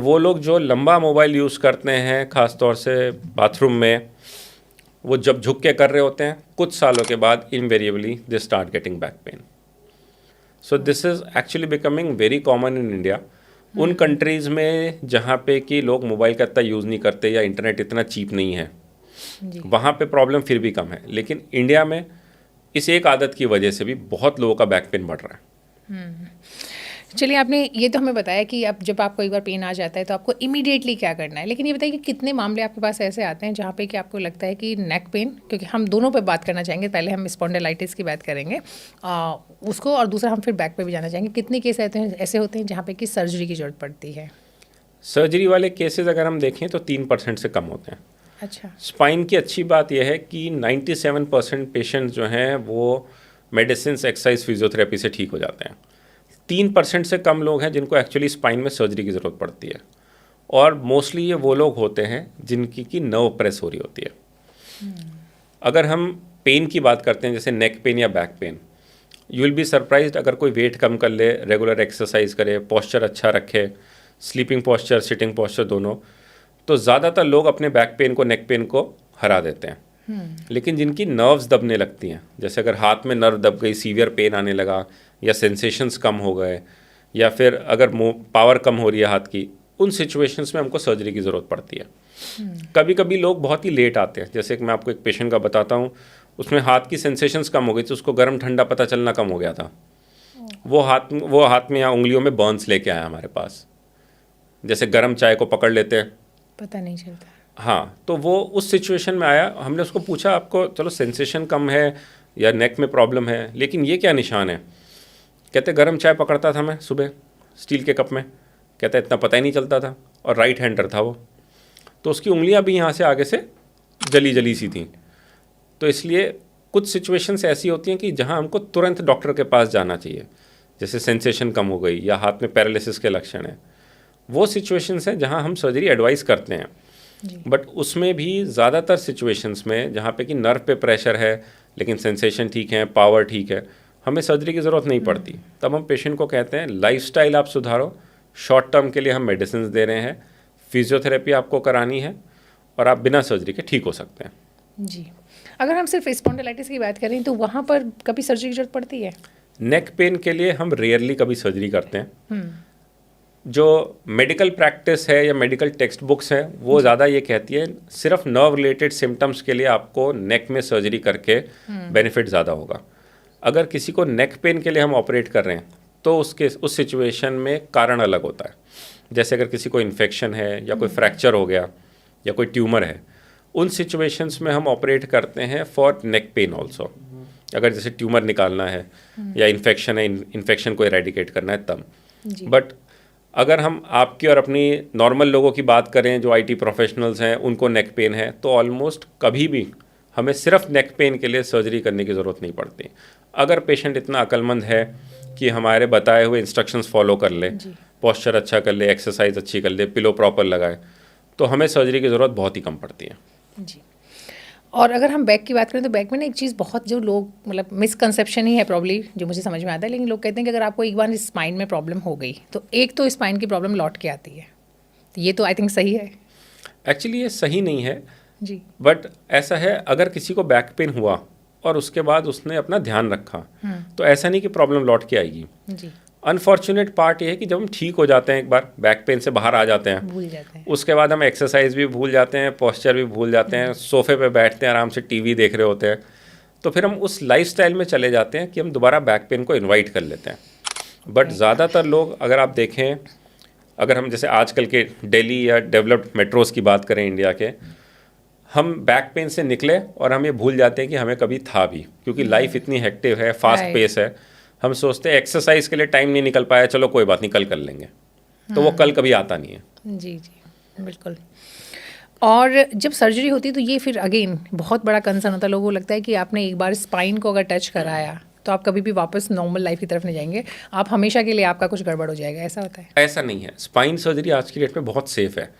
वो लोग जो लंबा मोबाइल यूज़ करते हैं, ख़ास तौर से बाथरूम में, वो जब झुक के कर रहे होते हैं, कुछ सालों के बाद invariably they start getting back pain. So this is actually becoming very common in India. उन कंट्रीज़ में जहाँ पे कि लोग मोबाइल का इतना यूज़ नहीं करते या इंटरनेट इतना चीप नहीं है, वहाँ पे प्रॉब्लम फिर भी कम है. लेकिन इंडिया में इस एक आदत की वजह से भी बहुत लोगों का बैक पेन बढ़ रहा है. चलिए, आपने ये तो हमें बताया कि अब जब आपको एक बार पेन आ जाता है तो आपको इमीडिएटली क्या करना है, लेकिन ये बताइए कि कितने मामले आपके पास ऐसे आते हैं जहाँ पे कि आपको लगता है कि नेक पेन, क्योंकि हम दोनों पे बात करना चाहेंगे, पहले हम स्पॉन्डिलाइटिस की बात करेंगे उसको, और दूसरा हम फिर बैक पे भी जाना चाहेंगे. कितने केस ऐसे होते हैं जहाँ पे कि सर्जरी की ज़रूरत पड़ती है? सर्जरी वाले केसेस अगर हम देखें तो 3% से कम होते हैं. अच्छा. स्पाइन की अच्छी बात यह है कि 97% पेशेंट जो हैं वो मेडिसिन, एक्सरसाइज, फिजियोथेरेपी से ठीक हो जाते हैं. 3% से कम लोग हैं जिनको एक्चुअली स्पाइन में सर्जरी की ज़रूरत पड़ती है, और मोस्टली ये वो लोग होते हैं जिनकी की नर्व प्रेस हो रही होती है. अगर हम पेन की बात करते हैं, जैसे नेक पेन या back pain, you will be surprised अगर कोई वेट कम कर ले, रेगुलर एक्सरसाइज करे, पोस्चर अच्छा रखे, स्लीपिंग पोस्चर, सिटिंग पोस्चर दोनों, तो ज़्यादातर लोग अपने बैक पेन को, नेक पेन को हरा देते हैं. लेकिन जिनकी नर्व्स दबने लगती हैं, जैसे अगर हाथ में नर्व दब गई, सीवियर पेन आने लगा, या सेंसेशंस कम हो गए, या फिर अगर पावर कम हो रही है हाथ की, उन सिचुएशंस में हमको सर्जरी की ज़रूरत पड़ती है. कभी कभी लोग बहुत ही लेट आते हैं. जैसे कि मैं आपको एक पेशेंट का बताता हूँ, उसमें हाथ की सेंसेशंस कम हो गई थी, उसको गर्म ठंडा पता चलना कम हो गया था. वो हाथ में या उंगलियों में बर्न्स लेके आया हमारे पास. जैसे गर्म चाय को पकड़ लेते हैं, पता नहीं चलता. हाँ, तो वो उस सिचुएशन में आया. हमने उसको पूछा, आपको चलो सेंसेशन कम है या नेक में प्रॉब्लम है, लेकिन ये क्या निशान है? कहते गर्म चाय पकड़ता था मैं सुबह स्टील के कप में. कहते इतना पता ही नहीं चलता था, और राइट हैंडर था वो, तो उसकी उंगलियां भी यहाँ से आगे से जली जली सी थी. तो इसलिए कुछ सिचुएशंस ऐसी होती हैं कि जहाँ हमको तुरंत डॉक्टर के पास जाना चाहिए. जैसे सेंसेशन कम हो गई या हाथ में पैरालिसिस के लक्षण हैं, वो सिचुएशंस हैं जहाँ हम सर्जरी एडवाइस करते हैं. बट उसमें भी ज़्यादातर सिचुएशंस में जहाँ पे कि नर्व पे प्रेशर है लेकिन सेंसेशन ठीक है, पावर ठीक है, हमें सर्जरी की ज़रूरत नहीं पड़ती. तब हम पेशेंट को कहते हैं लाइफस्टाइल आप सुधारो, शॉर्ट टर्म के लिए हम मेडिसिन दे रहे हैं, फिजियोथेरेपी आपको करानी है, और आप बिना सर्जरी के ठीक हो सकते हैं. जी. अगर हम सिर्फ स्पॉन्डिलाइटिस की बात करें तो वहाँ पर कभी सर्जरी की ज़रूरत पड़ती है? नेक पेन के लिए हम रेयरली कभी सर्जरी करते हैं. जो मेडिकल प्रैक्टिस है या मेडिकल टेक्स्ट बुक्स हैं वो ज़्यादा ये कहती है सिर्फ नर्व रिलेटेड सिम्टम्स के लिए आपको नेक में सर्जरी करके बेनिफिट ज़्यादा होगा. अगर किसी को नेक पेन के लिए हम ऑपरेट कर रहे हैं तो उस सिचुएशन में कारण अलग होता है. जैसे अगर किसी को इन्फेक्शन है या कोई फ्रैक्चर हो गया या कोई ट्यूमर है, उन सिचुएशंस में हम ऑपरेट करते हैं फॉर नेक पेन ऑल्सो. अगर जैसे ट्यूमर निकालना है या इन्फेक्शन है, इन्फेक्शन को इरेडिकेट करना है तब. बट अगर हम आपकी और अपनी नॉर्मल लोगों की बात करें जो आईटी प्रोफेशनल्स हैं, उनको नेक पेन है, तो ऑलमोस्ट कभी भी हमें सिर्फ नेक पेन के लिए सर्जरी करने की ज़रूरत नहीं पड़ती. अगर पेशेंट इतना अक्लमंद है कि हमारे बताए हुए इंस्ट्रक्शंस फॉलो कर ले, पोस्चर अच्छा कर ले, एक्सरसाइज अच्छी कर ले, पिलो प्रॉपर लगाए, तो हमें सर्जरी की ज़रूरत बहुत ही कम पड़ती है. जी. और अगर हम बैक की बात करें तो बैक में ना एक चीज़ बहुत, जो लोग मतलब मिसकंसेप्शन ही है प्रॉब्ली, जो मुझे समझ में आता है, लेकिन लोग कहते हैं कि अगर आपको एक बार स्पाइन में प्रॉब्लम हो गई तो एक तो स्पाइन की प्रॉब्लम लौट के आती है. तो ये तो आई थिंक सही है. एक्चुअली ये सही नहीं है जी. बट ऐसा है, अगर किसी को बैक पेन हुआ और उसके बाद उसने अपना ध्यान रखा, तो ऐसा नहीं कि प्रॉब्लम लौट के आएगी. जी. अनफॉर्चुनेट पार्ट ये है कि जब हम ठीक हो जाते हैं, एक बार बैक पेन से बाहर आ जाते हैं, भूल जाते हैं. उसके बाद हम एक्सरसाइज भी भूल जाते हैं, पोस्चर भी भूल जाते हैं, सोफे पे बैठते हैं, आराम से टीवी देख रहे होते हैं, तो फिर हम उस लाइफस्टाइल में चले जाते हैं कि हम दोबारा बैक पेन को इनवाइट कर लेते हैं. बट ज़्यादातर लोग, अगर आप देखें, अगर हम जैसे आजकल के दिल्ली या डेवलप्ड मेट्रोज़ की बात करें इंडिया के, हम बैक पेन से निकले और हम ये भूल जाते हैं कि हमें कभी था भी, क्योंकि लाइफ इतनी हेक्टिव है, फास्ट पेस है. हम सोचते हैं एक्सरसाइज के लिए टाइम नहीं निकल पाया, चलो कोई बात नहीं, कल कर लेंगे, तो वो कल कभी आता नहीं है. जी जी बिल्कुल. और जब सर्जरी होती है तो ये फिर अगेन बहुत बड़ा कंसर्न होता है. लोगों को लगता है कि आपने एक बार स्पाइन को अगर टच कराया तो आप कभी भी वापस नॉर्मल लाइफ की तरफ नहीं जाएंगे, आप हमेशा के लिए आपका कुछ गड़बड़ हो जाएगा. ऐसा होता है? ऐसा नहीं है. स्पाइन सर्जरी आज की डेट में बहुत सेफ है.